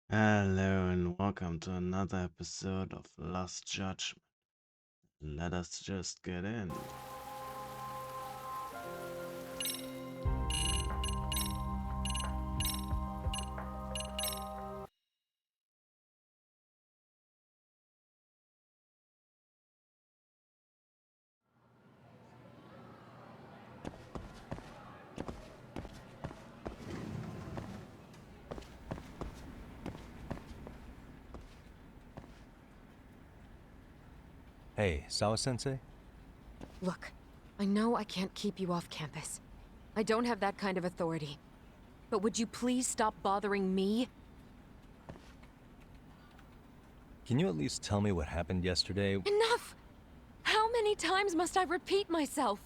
Hello and welcome to another episode of Lost Judgment. Let us just get in. Hey, Sawa-sensei? Look, I know I can't keep you off campus. I don't have that kind of authority. But would you please stop bothering me? Can you at least tell me what happened yesterday? Enough! How many times must I repeat myself?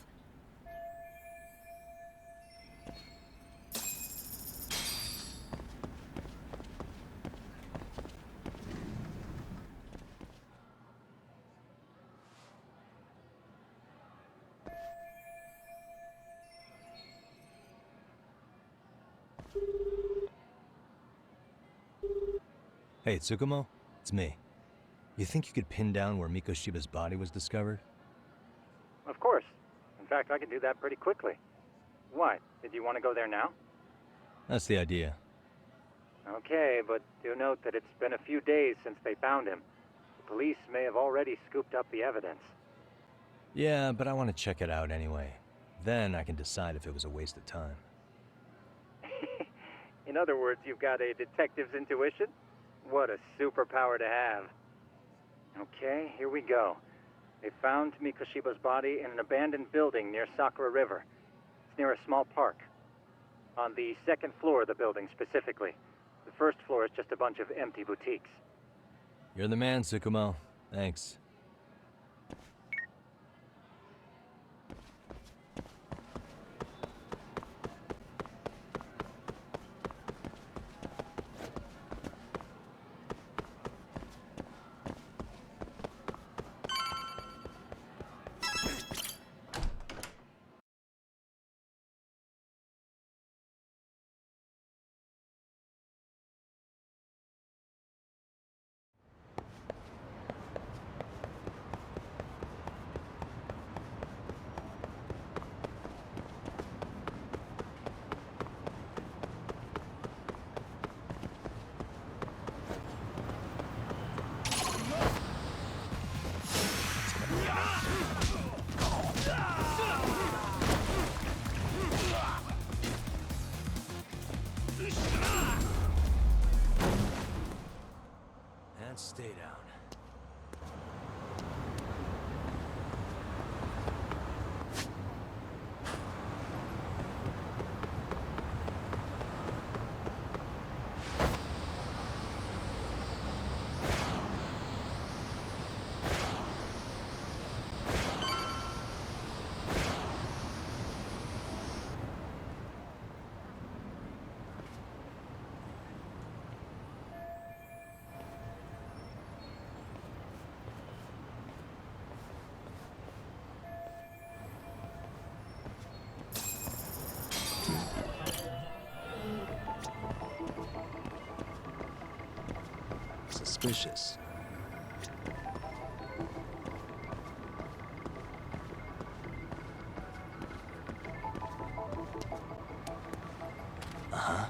Hey, Tsukumo? It's me. You think you could pin down where Mikoshiba's body was discovered? Of course. In fact, I can do that pretty quickly. Why? Did you want to go there now? That's the idea. Okay, but do note that it's been a few days since they found him. The police may have already scooped up the evidence. Yeah, but I want to check it out anyway. Then I can decide if it was a waste of time. In other words, you've got a detective's intuition? What a superpower to have. Okay, here we go. They found Mikoshiba's body in an abandoned building near Sakura River. It's near a small park. On the second floor of the building, specifically. The first floor is just a bunch of empty boutiques. You're the man, Tsukumo. Thanks. And stay down. Suspicious. Uh-huh.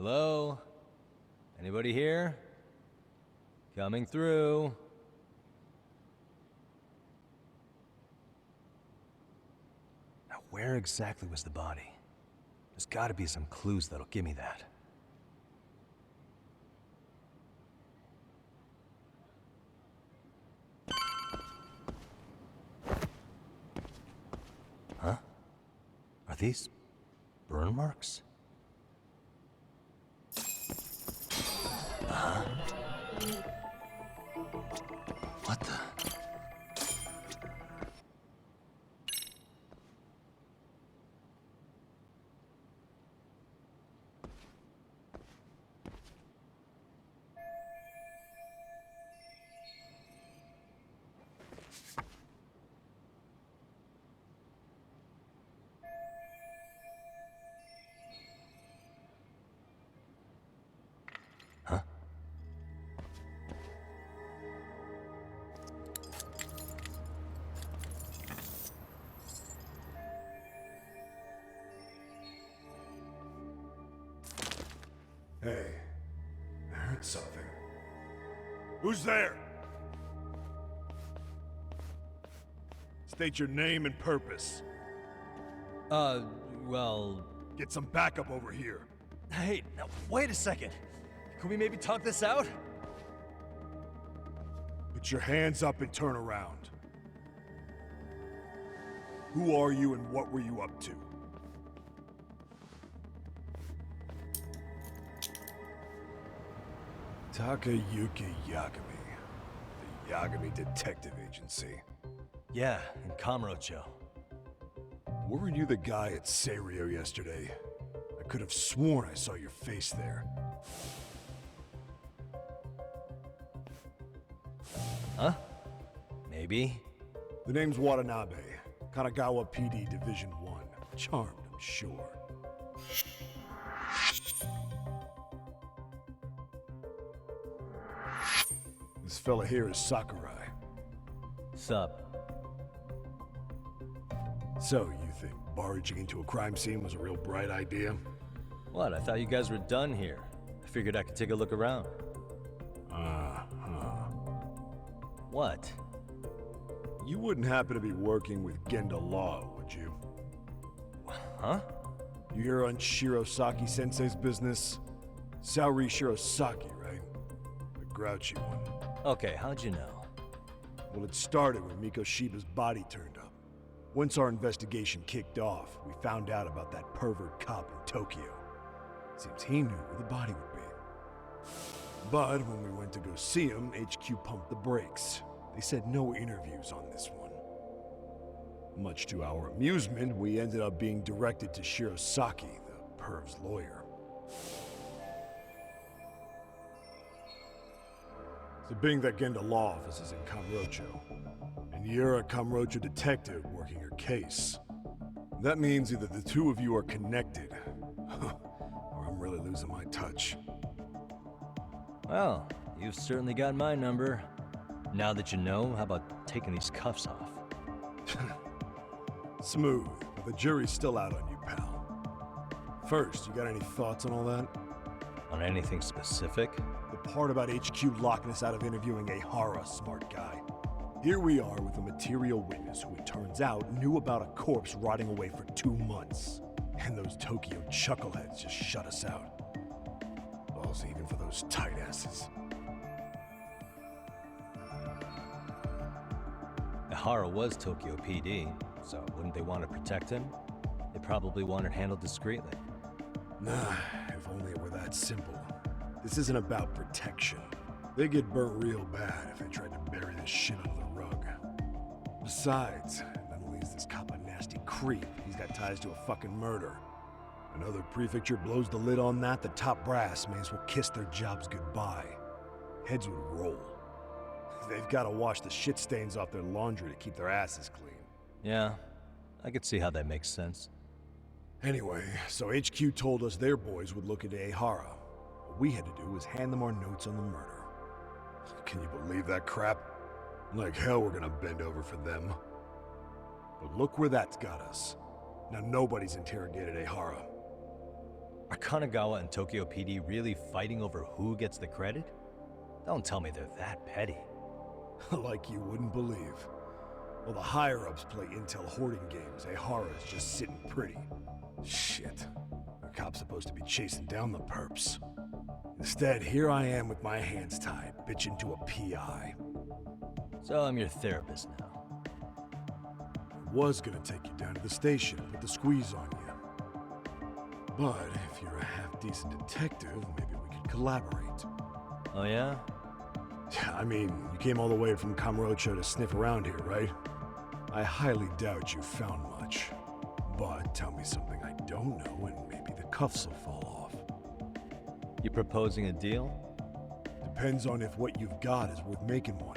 Hello? Anybody here? Coming through. Now, where exactly was the body? There's gotta be some clues that'll give me that. Huh? Are these burn marks? Huh? What the? Huh? Hey, I heard something. Who's there? State your name and purpose. Well... Get some backup over here. Hey, now wait a second. Can we maybe talk this out? Put your hands up and turn around. Who are you and what were you up to? Takayuki Yagami. The Yagami Detective Agency. Yeah, in Kamurocho. Weren't you the guy at Seiryo yesterday? I could have sworn I saw your face there. Huh? Maybe. The name's Watanabe. Kanagawa PD Division 1. Charmed, I'm sure. This fella here is Sakurai. Sup? So, you think barging into a crime scene was a real bright idea? What? I thought you guys were done here. I figured I could take a look around. What? You wouldn't happen to be working with Genda Law, would you? Huh? You hear on Shirosaki-sensei's business? Saori Shirosaki, right? The grouchy one. Okay, how'd you know? Well, it started when Miko Shiba's body turned up. Once our investigation kicked off, we found out about that pervert cop in Tokyo. Seems he knew where the body would be. But when we went to go see him, HQ pumped the brakes. They said no interviews on this one. Much to our amusement, we ended up being directed to Shirosaki, the perv's lawyer. So being that Genda Law office is in Kamurocho, and you're a Kamurocho detective working your case, that means either the two of you are connected, or I'm really losing my touch. Well, you've certainly got my number. Now that you know, how about taking these cuffs off? Smooth, but the jury's still out on you, pal. First, you got any thoughts on all that? On anything specific? The part about HQ locking us out of interviewing a Hara, smart guy. Here we are with a material witness who it turns out knew about a corpse rotting away for 2 months. And those Tokyo chuckleheads just shut us out. Balls even for those tight asses. Ihara was Tokyo PD, so wouldn't they want to protect him? They probably want it handled discreetly. Nah, if only it were that simple. This isn't about protection. They get burnt real bad if they tried to bury this shit under the rug. Besides, not only is this cop a nasty creep, he's got ties to a fucking murder. Another prefecture blows the lid on that, the top brass may as well kiss their jobs goodbye. Heads would roll. They've got to wash the shit stains off their laundry to keep their asses clean. Yeah, I could see how that makes sense. Anyway, so HQ told us their boys would look into Ehara. What we had to do was hand them our notes on the murder. Can you believe that crap? Like hell we're gonna bend over for them. But look where that's got us. Now nobody's interrogated Ehara. Are Kanagawa and Tokyo PD really fighting over who gets the credit? Don't tell me they're that petty. Like you wouldn't believe. While the higher-ups play intel hoarding games, Ehara's just sitting pretty. Shit. The cop's supposed to be chasing down the perps. Instead, here I am with my hands tied, bitching to a PI. So I'm your therapist now. I was gonna take you down to the station, put the squeeze on you. But if you're a half-decent detective, maybe we could collaborate. Oh yeah? I mean, you came all the way from Kamurocho to sniff around here, right? I highly doubt you found much. But tell me something I don't know and maybe the cuffs will fall off. You proposing a deal? Depends on if what you've got is worth making one.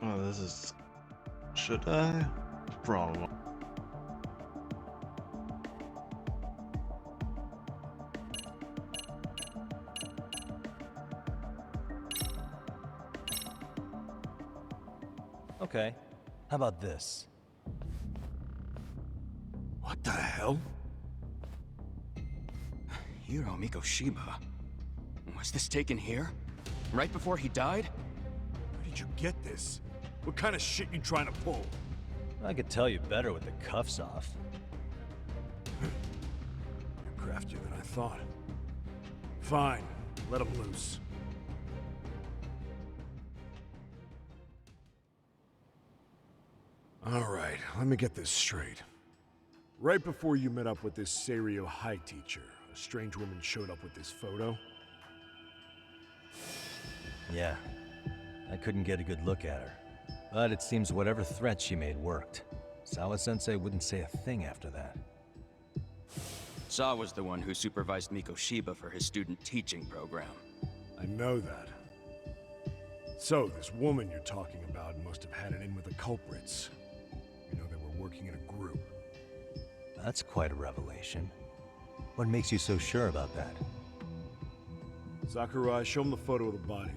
Oh, this is... Should I? Probably. Okay. How about this? What the hell? Hiro Mikoshiba. Was this taken here? Right before he died? Where did you get this? What kind of shit you trying to pull? I could tell you better with the cuffs off. You're craftier than I thought. Fine, let him loose. Alright, let me get this straight. Right before you met up with this Seiryo High teacher, a strange woman showed up with this photo. Yeah. I couldn't get a good look at her. But it seems whatever threat she made worked. Sawa-sensei wouldn't say a thing after that. Saw was the one who supervised Mikoshiba for his student teaching program. I know that. So, this woman you're talking about must have had it in with the culprits. You know, they were working in a group. That's quite a revelation. What makes you so sure about that? Sakurai, show him the photo of the body.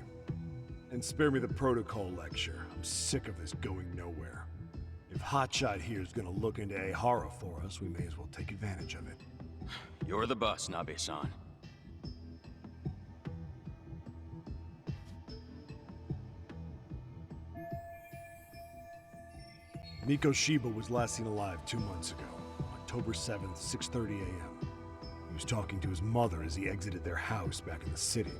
And spare me the protocol lecture. I'm sick of this going nowhere. If Hotshot here is gonna look into Ehara for us, we may as well take advantage of it. You're the boss, Nabe-san. Mikoshiba was last seen alive 2 months ago, October 7th, 6:30 a.m. He was talking to his mother as he exited their house back in the city.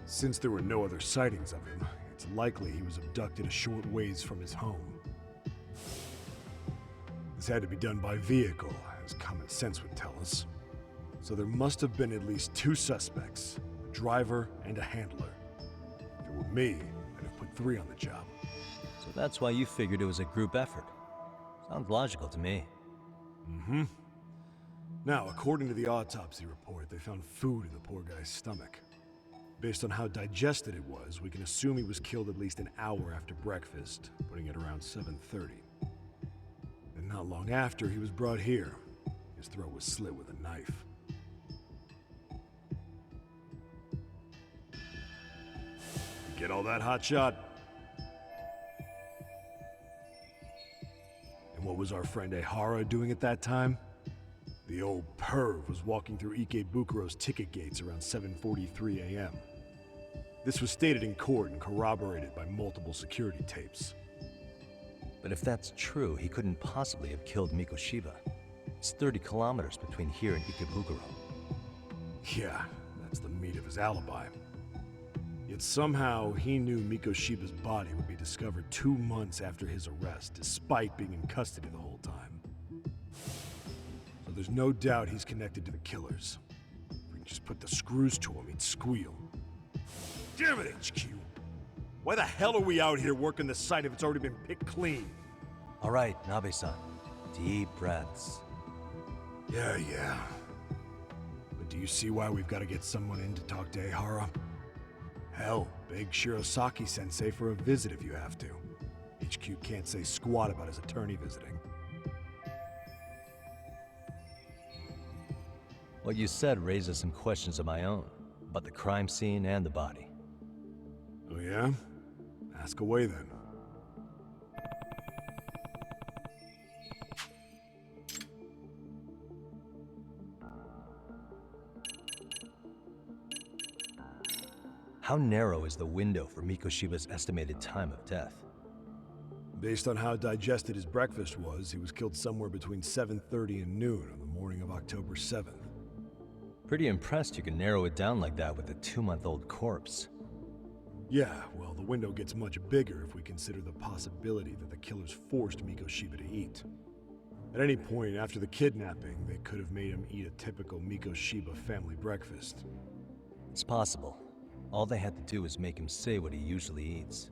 Since there were no other sightings of him, it's likely he was abducted a short ways from his home. This had to be done by vehicle, as common sense would tell us. So there must have been at least 2 suspects, a driver and a handler. If it were me, I'd have put 3 on the job. So that's why you figured it was a group effort. Sounds logical to me. Mm-hmm. Now, according to the autopsy report, they found food in the poor guy's stomach. Based on how digested it was, we can assume he was killed at least an hour after breakfast, putting it around 7:30. And not long after, he was brought here. His throat was slit with a knife. You get all that, Hotshot? And what was our friend Ehara doing at that time? The old perv was walking through Ikebukuro's ticket gates around 7:43 a.m. This was stated in court and corroborated by multiple security tapes. But if that's true, he couldn't possibly have killed Mikoshiba. It's 30 kilometers between here and Ikebukuro. Yeah, that's the meat of his alibi. Yet somehow he knew Mikoshiba's body would be discovered 2 months after his arrest, despite being in custody the whole time. So there's no doubt he's connected to the killers. If we can just put the screws to him, he'd squeal. Damn it, HQ! Why the hell are we out here working the site if it's already been picked clean? All right, Nabe-san. Deep breaths. Yeah. But do you see why we've got to get someone in to talk to Ehara? Hell, beg Shirosaki-sensei for a visit if you have to. HQ can't say squat about his attorney visiting. What you said raises some questions of my own, about the crime scene and the body. Oh yeah? Ask away then. How narrow is the window for Mikoshiba's estimated time of death? Based on how digested his breakfast was, he was killed somewhere between 7:30 and noon on the morning of October 7th. Pretty impressed you can narrow it down like that with a 2-month-old corpse. Yeah, well, the window gets much bigger if we consider the possibility that the killers forced Mikoshiba to eat. At any point after the kidnapping, they could have made him eat a typical Mikoshiba family breakfast. It's possible. All they had to do was make him say what he usually eats.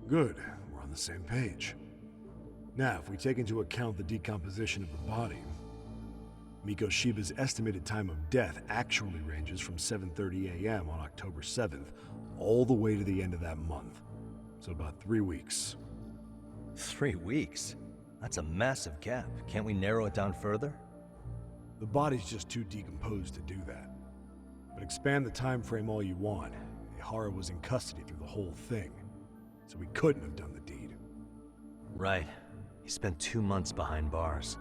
Good, we're on the same page. Now, if we take into account the decomposition of the body, Mikoshiba's estimated time of death actually ranges from 7:30 a.m. on October 7th all the way to the end of that month. So about 3 weeks. 3 weeks? That's a massive gap. Can't we narrow it down further? The body's just too decomposed to do that. But expand the time frame all you want. Ihara was in custody through the whole thing, so he couldn't have done the deed. Right. He spent 2 months behind bars.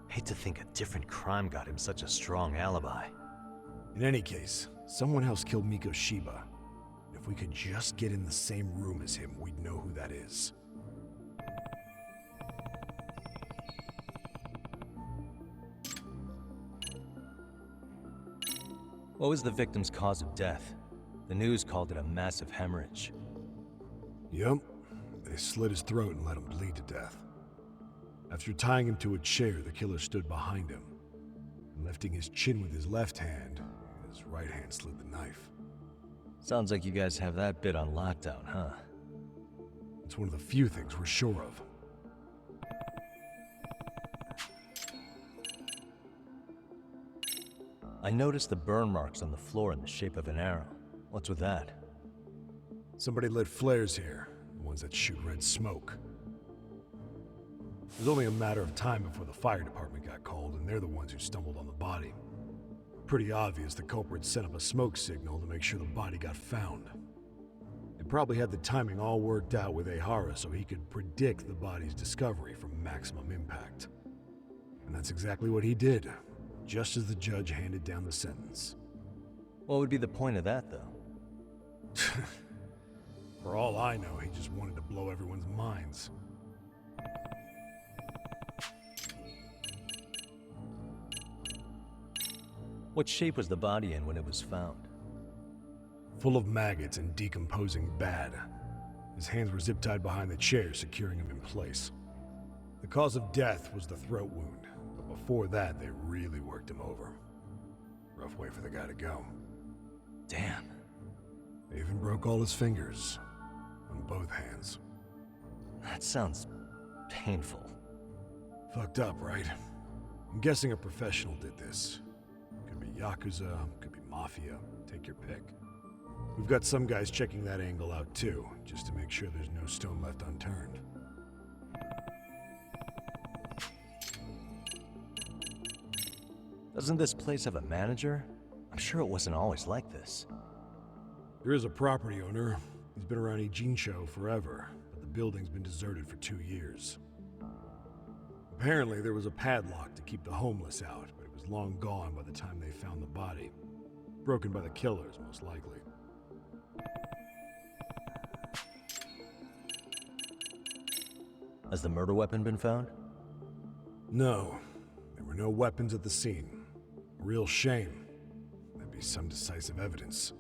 Hate to think a different crime got him such a strong alibi. In any case, someone else killed Mikoshiba. If we could just get in the same room as him, we'd know who that is. What was the victim's cause of death? The news called it a massive hemorrhage. Yup. They slit his throat and let him bleed to death. After tying him to a chair, the killer stood behind him. And lifting his chin with his left hand, his right hand slid the knife. Sounds like you guys have that bit on lockdown, huh? It's one of the few things we're sure of. I noticed the burn marks on the floor in the shape of an arrow. What's with that? Somebody lit flares here, the ones that shoot red smoke. It was only a matter of time before the fire department got called, and they're the ones who stumbled on the body. Pretty obvious the culprit set up a smoke signal to make sure the body got found. They probably had the timing all worked out with Ihara so he could predict the body's discovery from maximum impact. And that's exactly what he did, just as the judge handed down the sentence. What would be the point of that, though? For all I know, he just wanted to blow everyone's minds. What shape was the body in when it was found? Full of maggots and decomposing bad. His hands were zip-tied behind the chair, securing him in place. The cause of death was the throat wound, but before that, they really worked him over. Rough way for the guy to go. Damn. They even broke all his fingers, on both hands. That sounds painful. Fucked up, right? I'm guessing a professional did this. Could be Yakuza, could be Mafia, take your pick. We've got some guys checking that angle out too, just to make sure there's no stone left unturned. Doesn't this place have a manager? I'm sure it wasn't always like this. There is a property owner. He's been around Ijincho forever, but the building's been deserted for 2 years. Apparently, there was a padlock to keep the homeless out, but it was long gone by the time they found the body. Broken by the killers, most likely. Has the murder weapon been found? No, there were no weapons at the scene. A real shame. That'd be some decisive evidence.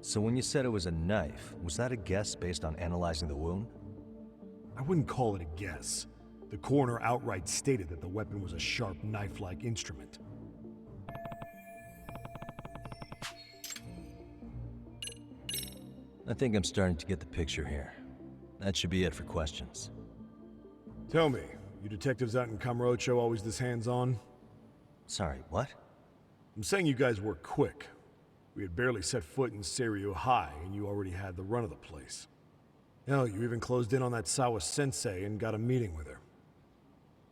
So when you said it was a knife, was that a guess based on analyzing the wound? I wouldn't call it a guess. The coroner outright stated that the weapon was a sharp knife-like instrument. I think I'm starting to get the picture here. That should be it for questions. Tell me, you detectives out in Kamurocho always this hands-on? Sorry, what? I'm saying you guys work quick. We had barely set foot in Seiryu High, and you already had the run of the place. Hell, you even closed in on that Sawa-sensei and got a meeting with her.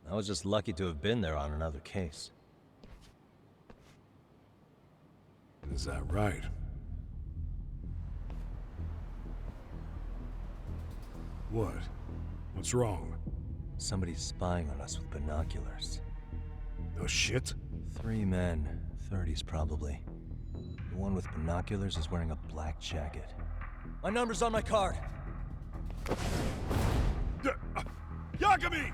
I was just lucky to have been there on another case. Is that right? What? What's wrong? Somebody's spying on us with binoculars. No shit? 3 men, 30s probably. The one with binoculars is wearing a black jacket. My number's on my card! Yakami!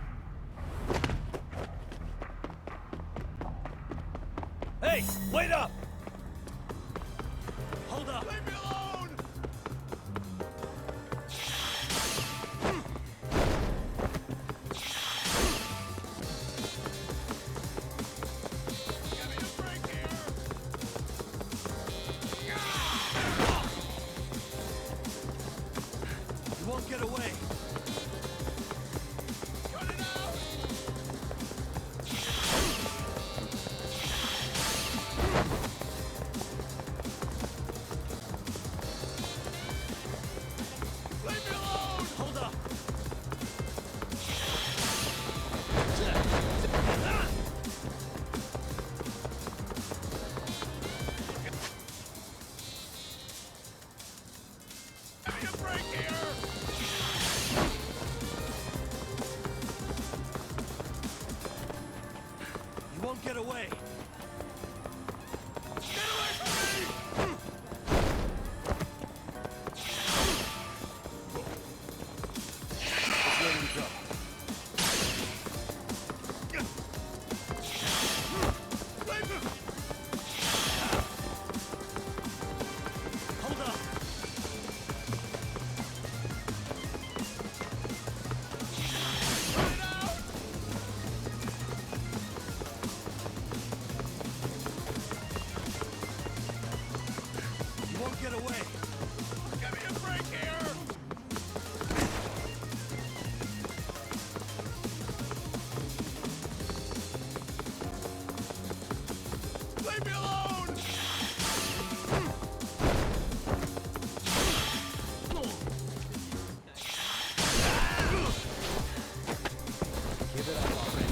Hey, wait up! Hold up! Leave me alone! Give me a break here! You won't get away! Cut it out! Leave me alone! Hold up! Give me a break here! You won't get away! Get away from me! Just let him go. Leave me! Hold up! Cut it out! You won't get away! Give me a break here! Leave me alone! Give it up already.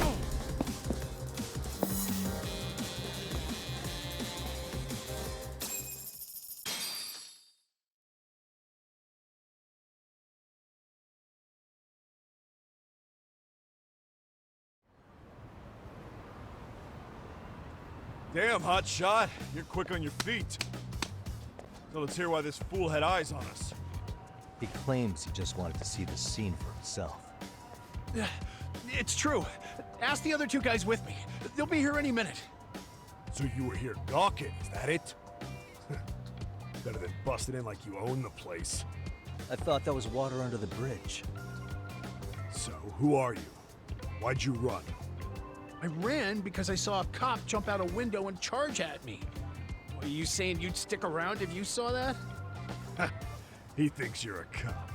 Damn, hotshot. You're quick on your feet. So let's hear why this fool had eyes on us. He claims he just wanted to see the scene for himself. It's true. Ask the other two guys with me. They'll be here any minute. So you were here gawking, is that it? Better than busting in like you own the place. I thought that was water under the bridge. So, who are you? Why'd you run? I ran because I saw a cop jump out a window and charge at me. Are you saying you'd stick around if you saw that? He thinks you're a cop.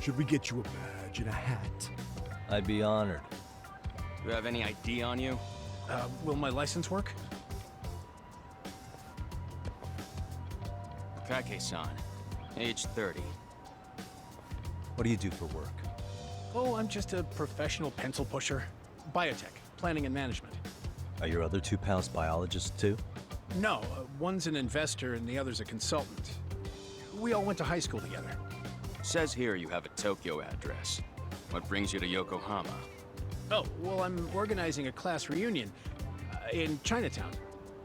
Should we get you a badge and a hat? I'd be honored. Do you have any ID on you? Will my license work? Kake-san, age 30. What do you do for work? Oh, I'm just a professional pencil pusher. Biotech, planning and management. Are your other two pals biologists too? No, one's an investor and the other's a consultant. We all went to high school together. Says here you have a Tokyo address. What brings you to Yokohama? Oh, well, I'm organizing a class reunion in Chinatown.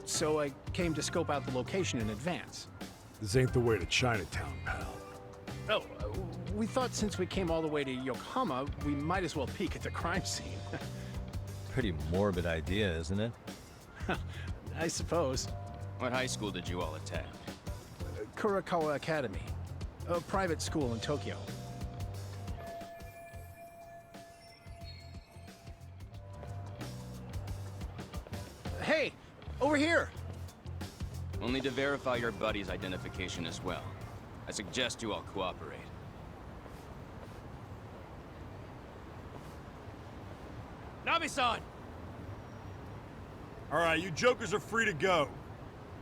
So I came to scope out the location in advance. This ain't the way to Chinatown, pal. Oh, we thought since we came all the way to Yokohama, we might as well peek at the crime scene. Pretty morbid idea, isn't it? I suppose. What high school did you all attend? Kurakawa Academy, a private school in Tokyo. Hey, over here! We'll need to verify your buddy's identification as well. I suggest you all cooperate. Nabi-san! All right, you jokers are free to go.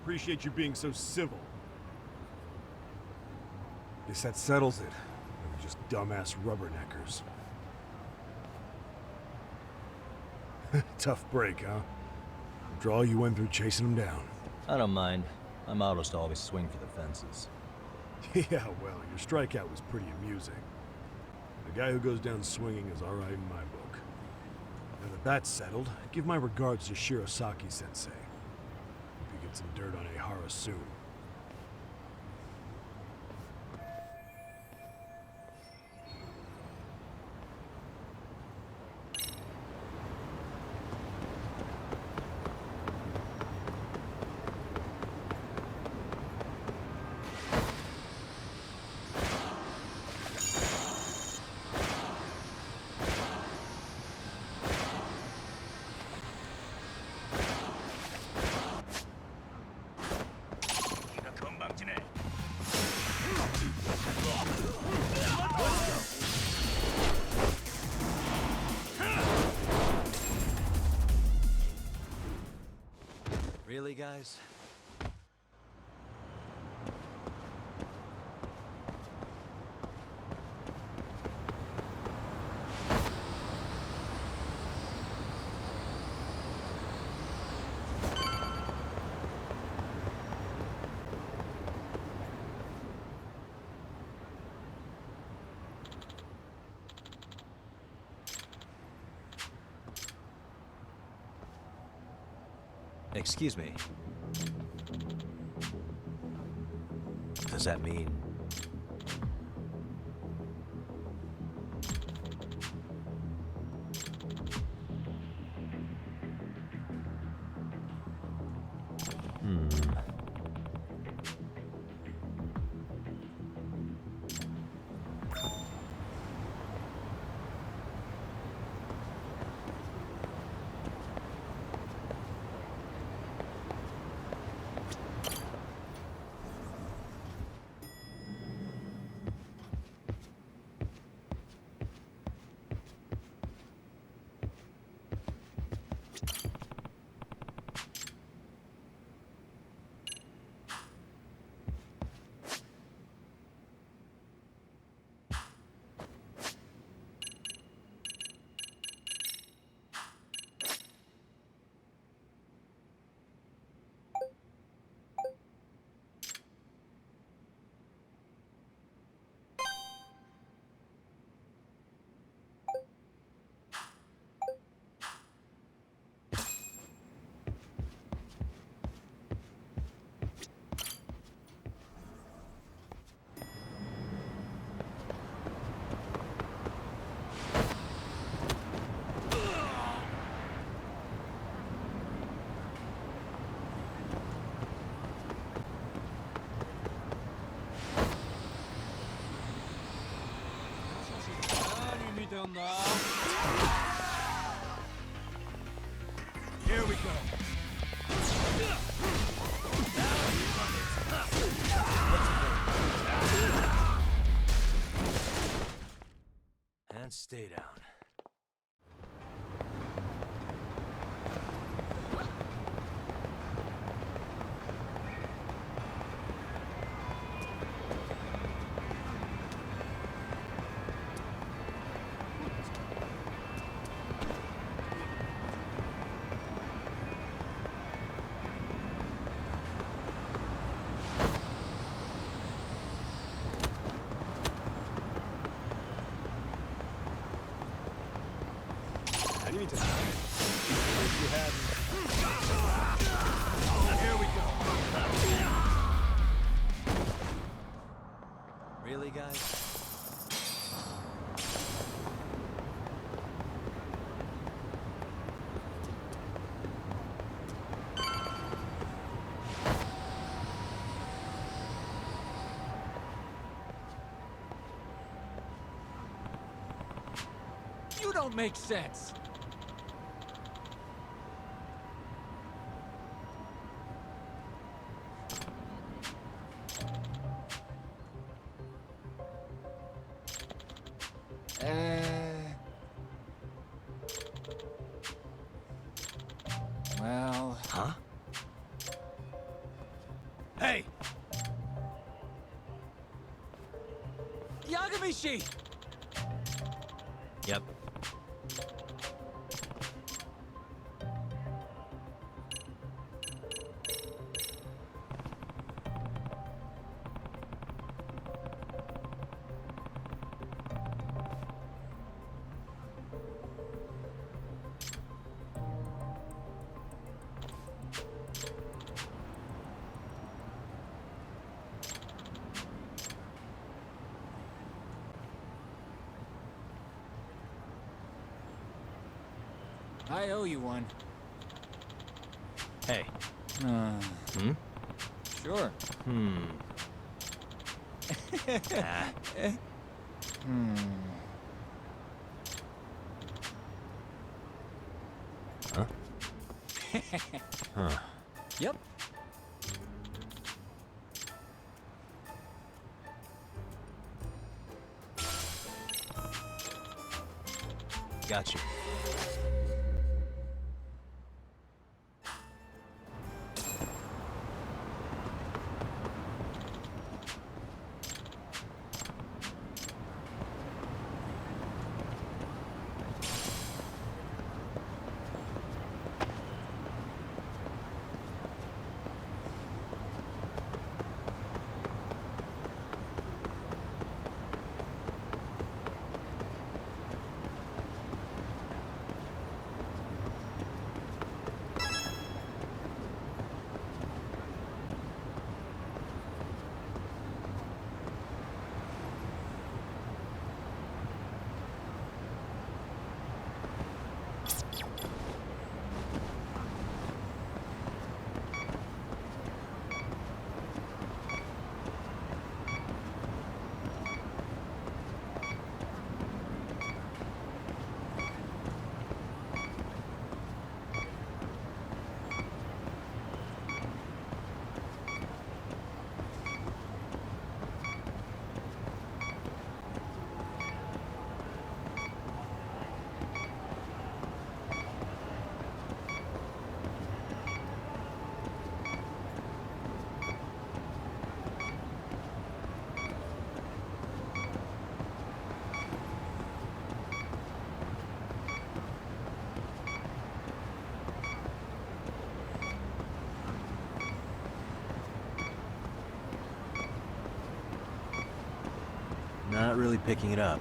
Appreciate you being so civil. Guess that settles it. We're just dumbass rubberneckers. Tough break, huh? After all you went through chasing them down. I don't mind. My motto's to always swing for the fences. Yeah, well, your strikeout was pretty amusing. The guy who goes down swinging is all right in my book. Now that that's settled, give my regards to Shirosaki-sensei. Hope you get get some dirt on Ehara soon. Really, guys? Excuse me. Does that mean... Here we go. And stay down. You need to... If you hadn't... Here we go. Really, guys? You don't make sense. Well... Huh? Hey! Yagamishi! Yep. I owe you one. Hey. Sure. Huh? Huh. Yep. Got you. Not really picking it up.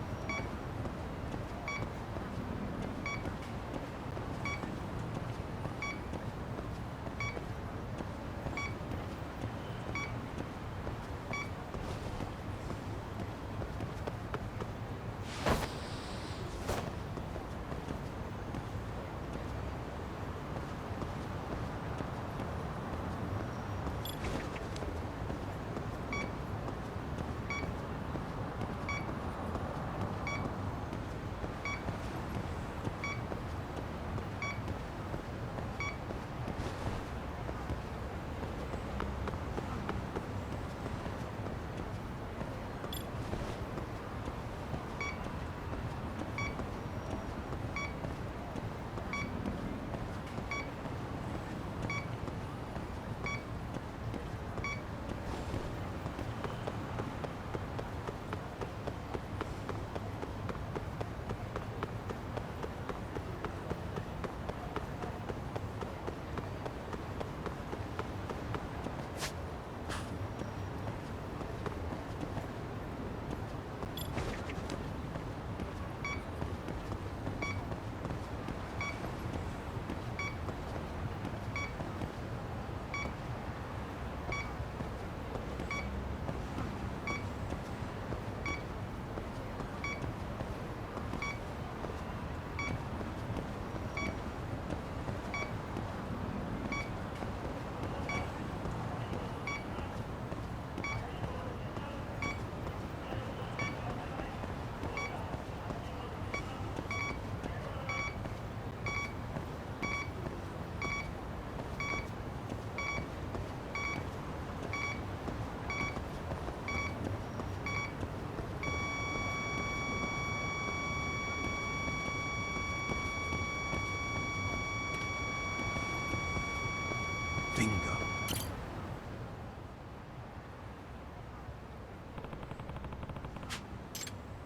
Bingo.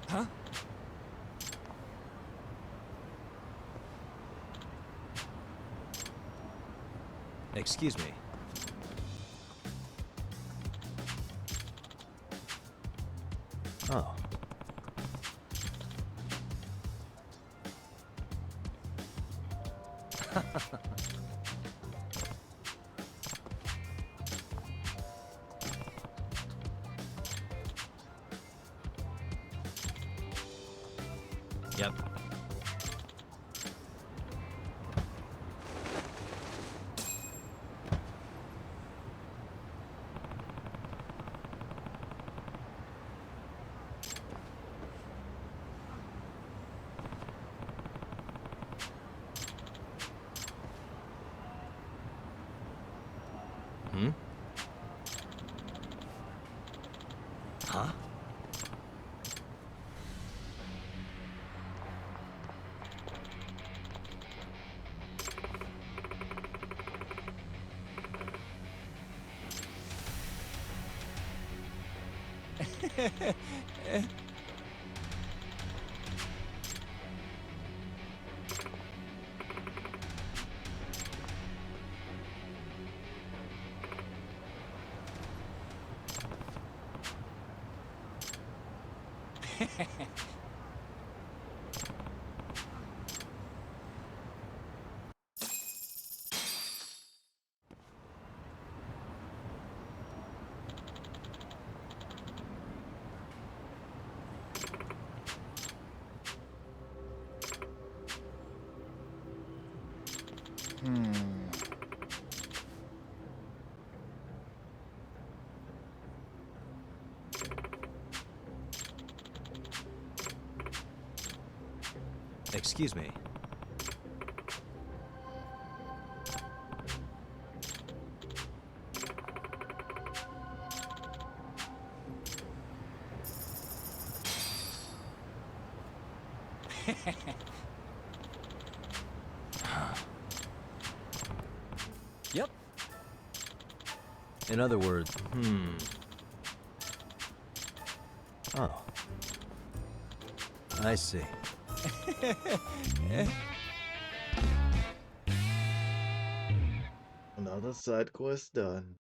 Huh? Excuse me. Oh. Yep. Hmm? Huh? Excuse me. Yep. In other words, Oh. I see. Another side quest done.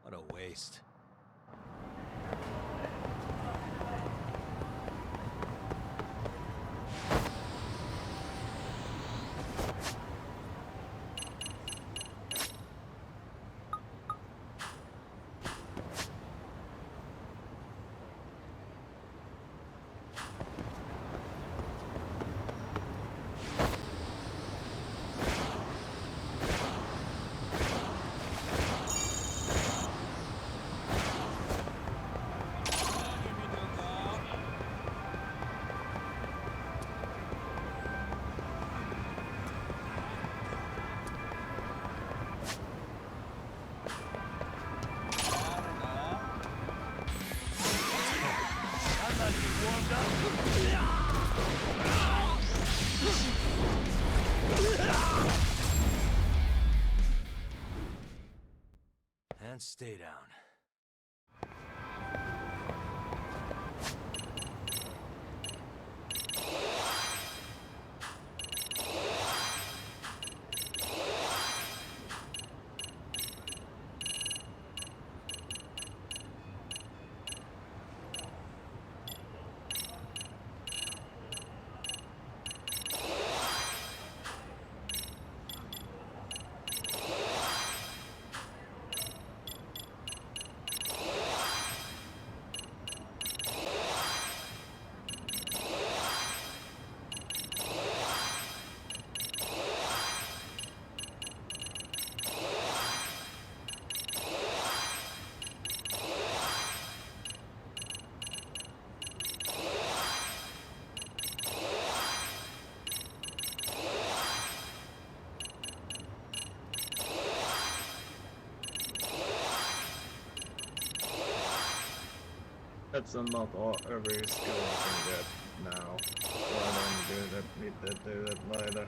What a waste. And stay down. That's not all every skill I can get now. So I don't need to do that neither.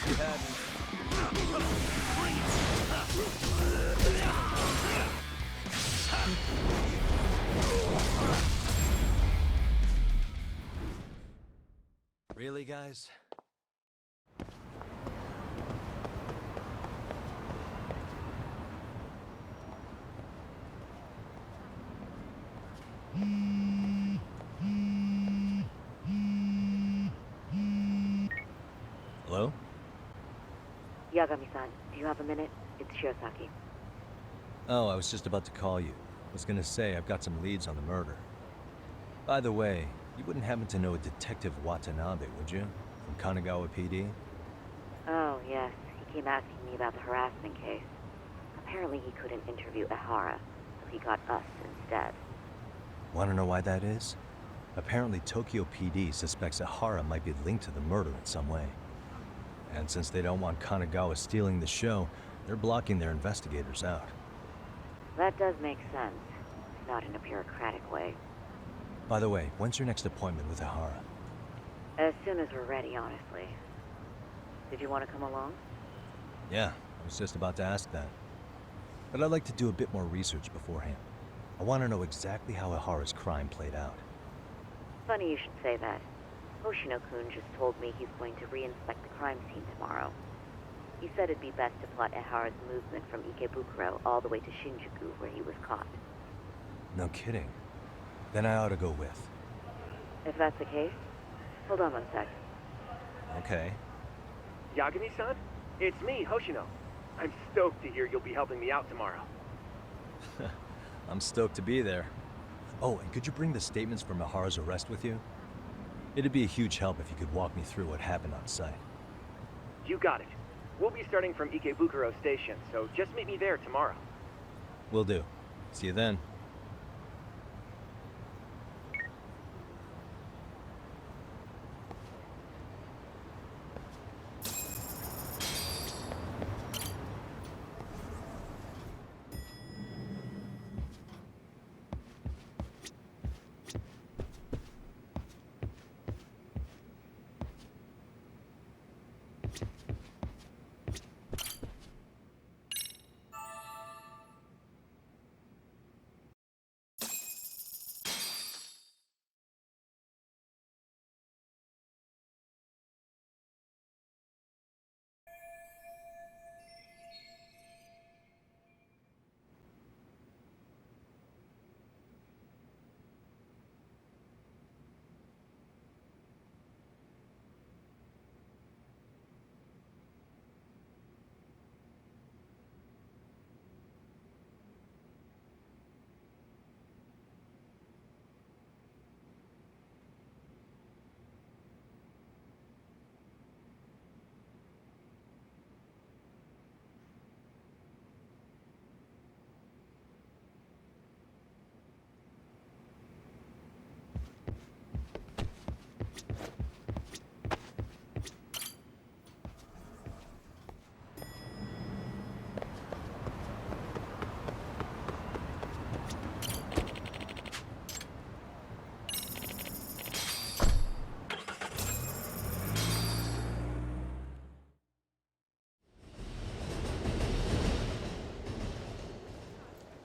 you had me. Really, guys? Hello? Yagami-san, do you have a minute? It's Shiosaki. Oh, I was just about to call you. Was gonna say I've got some leads on the murder. By the way, you wouldn't happen to know a Detective Watanabe, would you? From Kanagawa PD? Oh, yes. He came asking me about the harassment case. Apparently he couldn't interview Ehara, so he got us instead. Wanna know why that is? Apparently Tokyo PD suspects Ehara might be linked to the murder in some way. And since they don't want Kanagawa stealing the show, they're blocking their investigators out. That does make sense. Not in a bureaucratic way. By the way, when's your next appointment with Ehara? As soon as we're ready, honestly. Did you want to come along? Yeah, I was just about to ask that. But I'd like to do a bit more research beforehand. I want to know exactly how Ehara's crime played out. Funny you should say that. Hoshino-kun just told me he's going to reinspect the crime scene tomorrow. He said it'd be best to plot Ehara's movement from Ikebukuro all the way to Shinjuku, where he was caught. No kidding. Then I ought to go with. If that's the case, hold on one sec. Okay. Yagami-san? It's me, Hoshino. I'm stoked to hear you'll be helping me out tomorrow. I'm stoked to be there. Oh, and could you bring the statements from Ehara's arrest with you? It'd be a huge help if you could walk me through what happened on site. You got it. We'll be starting from Ikebukuro Station, so just meet me there tomorrow. Will do. See you then.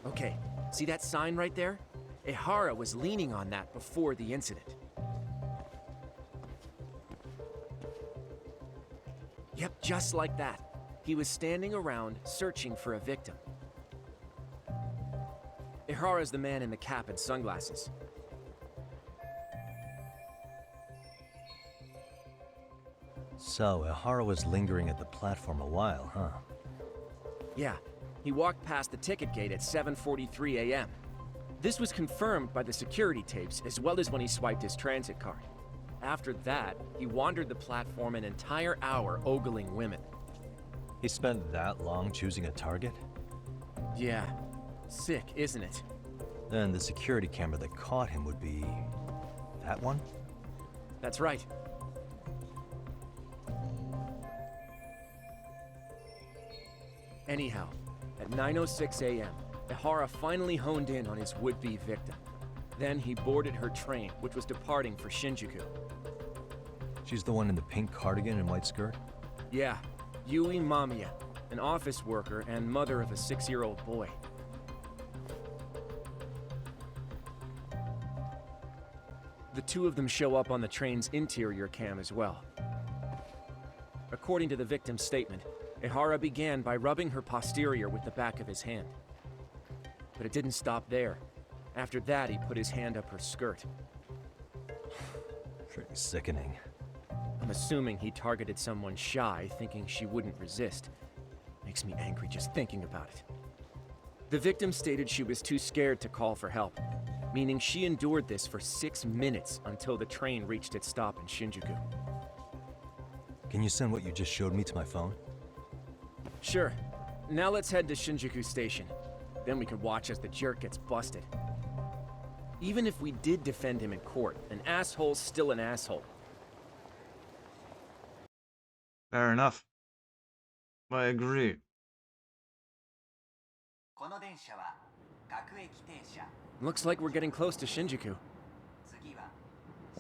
Okay, see that sign right there? Ehara was leaning on that before the incident. Yep, just like that. He was standing around searching for a victim. Ehara's the man in the cap and sunglasses. So, Ehara was lingering at the platform a while, huh? Yeah, he walked past the ticket gate at 7:43 a.m. This was confirmed by the security tapes as well as when he swiped his transit card. After that, he wandered the platform an entire hour ogling women. He spent that long choosing a target? Yeah, sick, isn't it? Then the security camera that caught him would be... that one? That's right. Anyhow, at 9:06 a.m., Ehara finally honed in on his would-be victim. Then he boarded her train, which was departing for Shinjuku. She's the one in the pink cardigan and white skirt? Yeah, Yui Mamiya, an office worker and mother of a 6-year-old boy. The two of them show up on the train's interior cam as well. According to the victim's statement, Ehara began by rubbing her posterior with the back of his hand. But it didn't stop there. After that, he put his hand up her skirt. Pretty sickening. I'm assuming he targeted someone shy, thinking she wouldn't resist. Makes me angry just thinking about it. The victim stated she was too scared to call for help, meaning she endured this for 6 minutes until the train reached its stop in Shinjuku. Can you send what you just showed me to my phone? Sure. Now let's head to Shinjuku Station. Then we can watch as the jerk gets busted. Even if we did defend him in court, an asshole's still an asshole. Fair enough. I agree. Looks like we're getting close to Shinjuku.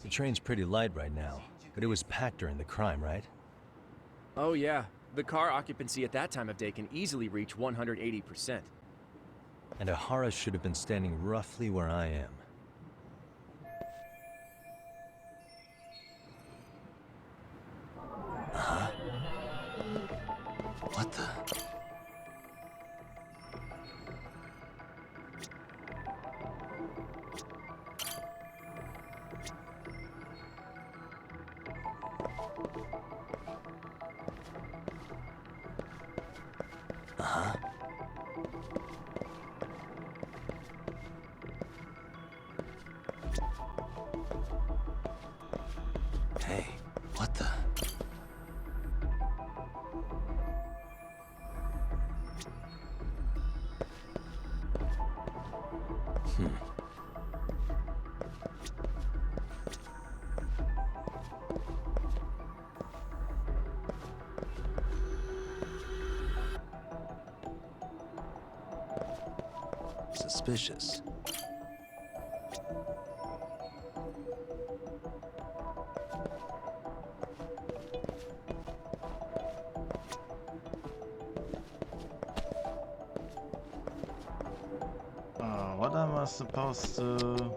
The train's pretty light right now, but it was packed during the crime, right? Oh yeah, the car occupancy at that time of day can easily reach 180%. And Ehara should have been standing roughly where I am. What the? Hey, what the? Suspicious. What am I supposed to...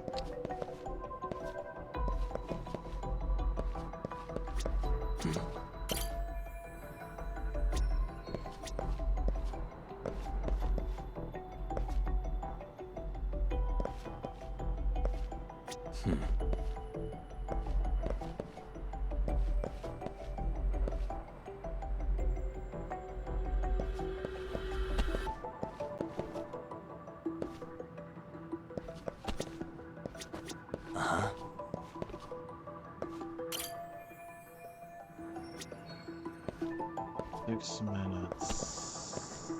Uh-huh. 6 minutes.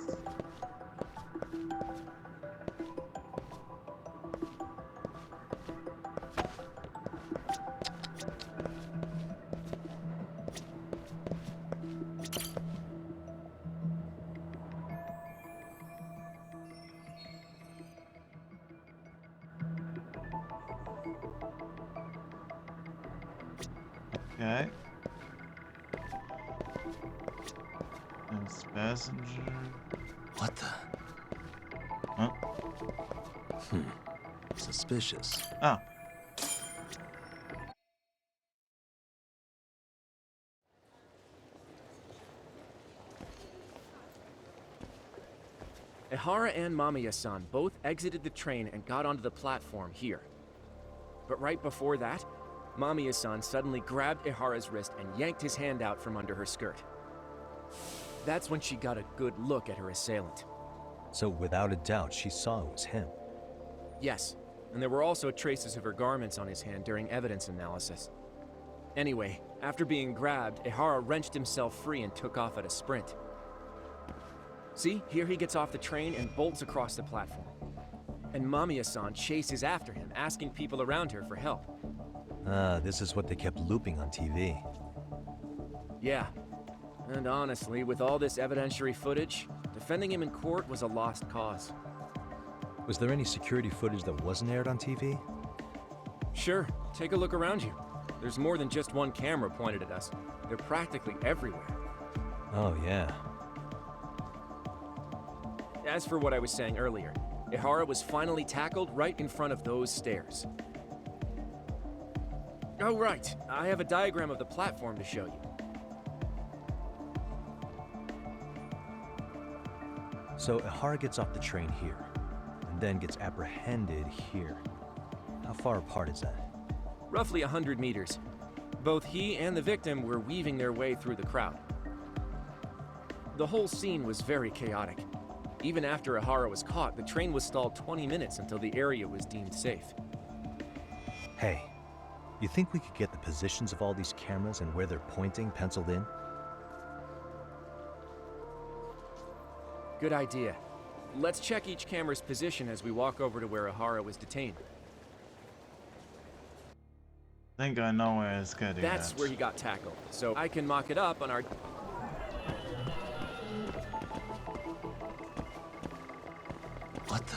Okay. It's passenger. What the? Huh? Suspicious. Ah. Ehara and Mamiya-san both exited the train and got onto the platform here. But right before that, Mamiya-san suddenly grabbed Ehara's wrist and yanked his hand out from under her skirt. That's when she got a good look at her assailant. So without a doubt, she saw it was him. Yes, and there were also traces of her garments on his hand during evidence analysis. Anyway, after being grabbed, Ehara wrenched himself free and took off at a sprint. See, here he gets off the train and bolts across the platform. And Mamiya-san chases after him, asking people around her for help. Ah, this is what they kept looping on TV. Yeah. And honestly, with all this evidentiary footage, defending him in court was a lost cause. Was there any security footage that wasn't aired on TV? Sure, take a look around you. There's more than just one camera pointed at us. They're practically everywhere. Oh, yeah. As for what I was saying earlier, Ihara was finally tackled right in front of those stairs. Oh, right. I have a diagram of the platform to show you. So Ihara gets off the train here, and then gets apprehended here. How far apart is that? Roughly 100 meters. Both he and the victim were weaving their way through the crowd. The whole scene was very chaotic. Even after Ihara was caught, the train was stalled 20 minutes until the area was deemed safe. Hey, you think we could get the positions of all these cameras and where they're pointing penciled in? Good idea. Let's check each camera's position as we walk over to where Ihara was detained. I think I know where it's getting That's at. where he got tackled, so I can mock it up on our... What the?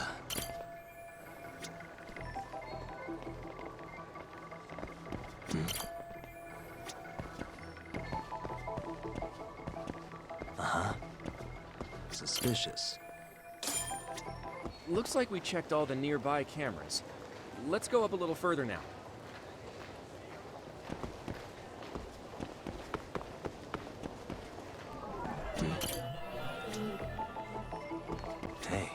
Uh-huh. Suspicious. Looks like we checked all the nearby cameras. Let's go up a little further now. Hey.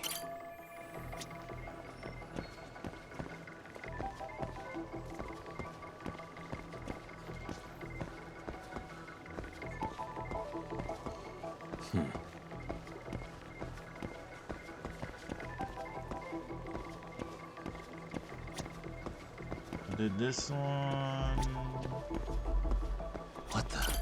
Did this one? What the?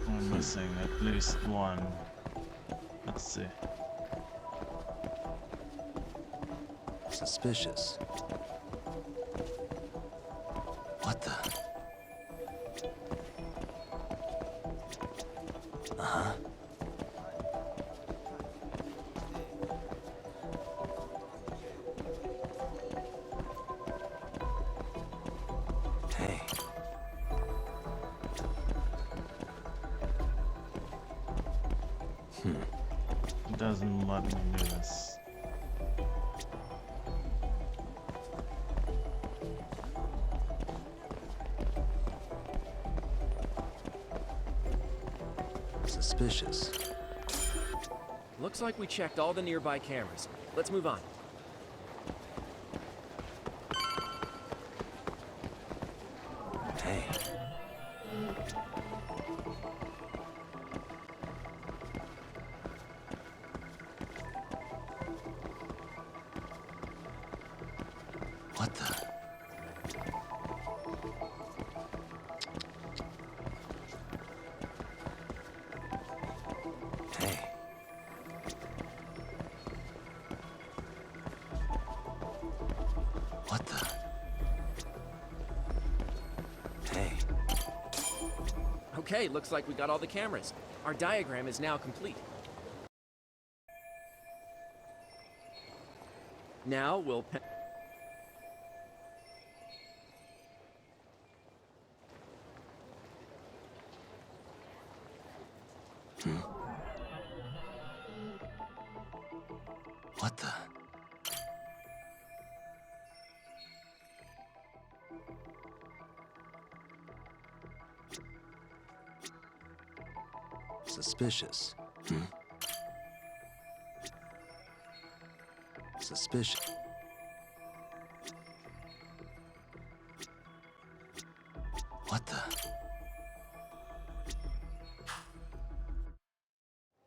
I'm missing at least one. Let's see. Suspicious. What the? Uh-huh. Hey. It doesn't let me do this. Suspicious. Looks like we checked all the nearby cameras. Let's move on. Hey. What the? Hey. What the? Hey. Okay, looks like we got all the cameras. Our diagram is now complete. Now we'll... What the? Suspicious. Suspicious. What the?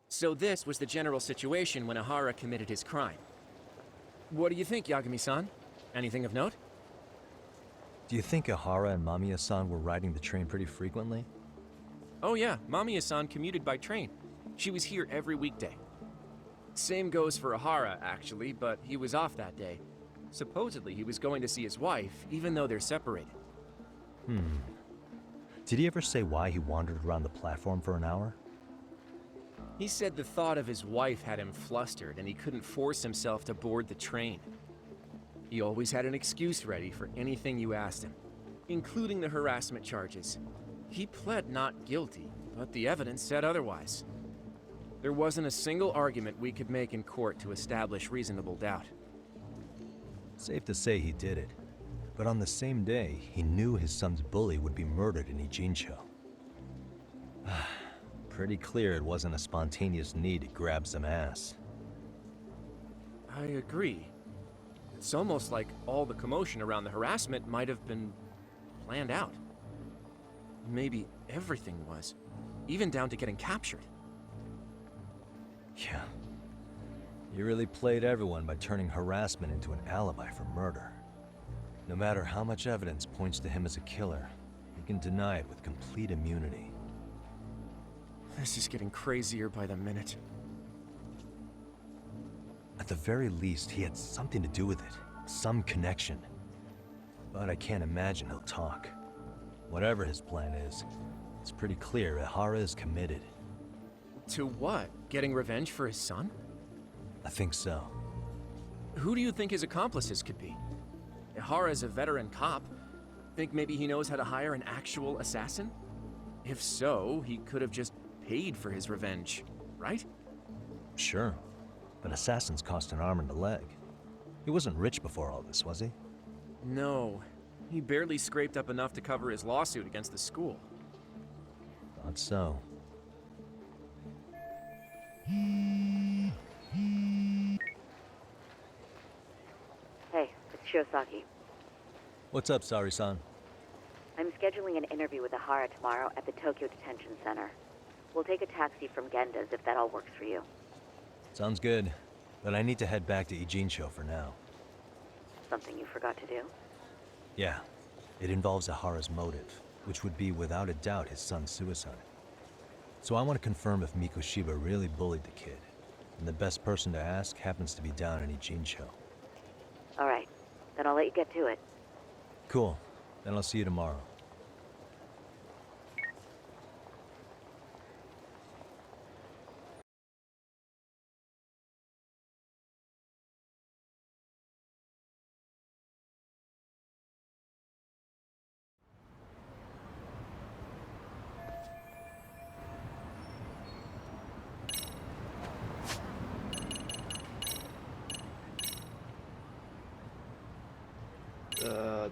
So this was the general situation when Ihara committed his crime. What do you think, Yagami-san? Anything of note? Do you think Ihara and Mamiya-san were riding the train pretty frequently? Oh yeah, Mamiya-san commuted by train. She was here every weekday. Same goes for Ihara, actually, but he was off that day. Supposedly he was going to see his wife, even though they're separated. Did he ever say why he wandered around the platform for an hour? He said the thought of his wife had him flustered and he couldn't force himself to board the train. He always had an excuse ready for anything you asked him, including the harassment charges. He pled not guilty, but the evidence said otherwise. There wasn't a single argument we could make in court to establish reasonable doubt. Safe to say he did it. But on the same day, he knew his son's bully would be murdered in Ijincho. Pretty clear it wasn't a spontaneous need to grab some ass. I agree. It's almost like all the commotion around the harassment might have been planned out. Maybe everything was, even down to getting captured. Yeah. You really played everyone by turning harassment into an alibi for murder. No matter how much evidence points to him as a killer, he can deny it with complete immunity. This is getting crazier by the minute. At the very least, he had something to do with it. Some connection. But I can't imagine he'll talk. Whatever his plan is, it's pretty clear Ihara is committed. To what? Getting revenge for his son? I think so. Who do you think his accomplices could be? Ihara's a veteran cop. Think maybe he knows how to hire an actual assassin? If so, he could have just paid for his revenge, right? Sure. But assassins cost an arm and a leg. He wasn't rich before all this, was he? No. He barely scraped up enough to cover his lawsuit against the school. Thought so. Hey, it's Shiosaki. What's up, Sari-san? I'm scheduling an interview with Ihara tomorrow at the Tokyo Detention Center. We'll take a taxi from Genda's if that all works for you. Sounds good. But I need to head back to Ijincho for now. Something you forgot to do? Yeah. It involves Ihara's motive, which would be without a doubt his son's suicide. So I want to confirm if Mikoshiba really bullied the kid. And the best person to ask happens to be down in Ijincho. Alright, then I'll let you get to it. Cool. Then I'll see you tomorrow.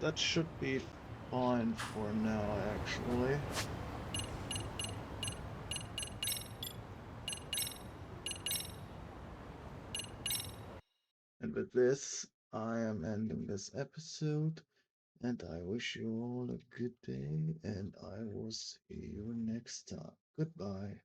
That should be fine for now, actually. And with this, I am ending this episode, and I wish you all a good day, and I will see you next time. Goodbye.